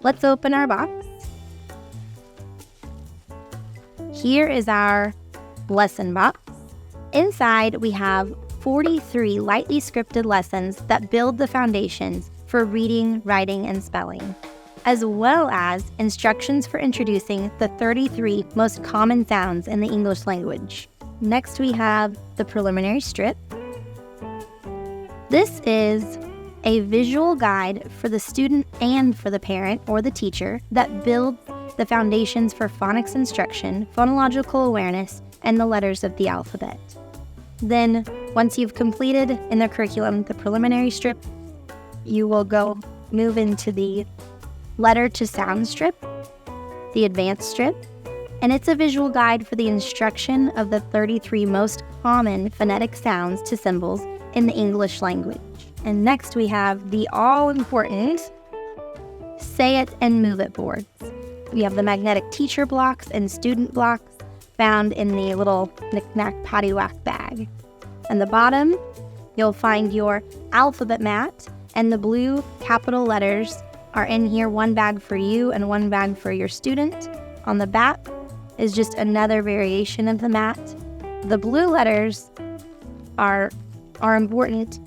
let's open our box. Here is our lesson box. Inside, we have 43 lightly scripted lessons that build the foundations for reading, writing, and spelling, as well as instructions for introducing the 33 most common sounds in the English language. Next, we have the preliminary strip. This is a visual guide for the student and for the parent or the teacher that builds the foundations for phonics instruction, phonological awareness, and the letters of the alphabet. Then, once you've completed in the curriculum the preliminary strip, you will move into the letter to sound strip, the advanced strip, and it's a visual guide for the instruction of the 33 most common phonetic sounds to symbols in the English language. And next we have the all-important Say It and Move It boards. We have the magnetic teacher blocks and student blocks found in the little knick-knack paddywhack bag. On the bottom, you'll find your alphabet mat, and the blue capital letters are in here, one bag for you and one bag for your student. On the back is just another variation of the mat. The blue letters are important.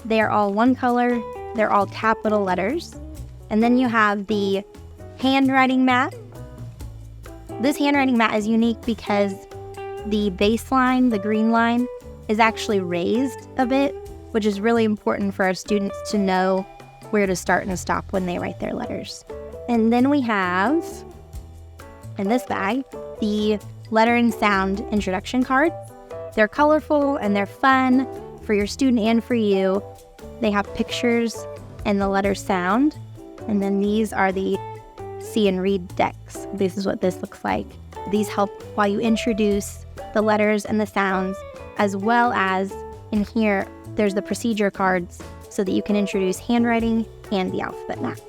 They are all one color, they're all capital letters. And then you have the handwriting mat. This handwriting mat is unique because the baseline, the green line, is actually raised a bit, which is really important for our students to know where to start and stop when they write their letters. And then we have, in this bag, the letter and sound introduction cards. They're colorful and they're fun for your student and for you. They have pictures and the letter sound. And then these are the see and read decks. This is what this looks like. These help while you introduce the letters and the sounds, as well as in here, there's the procedure cards so that you can introduce handwriting and the alphabet map.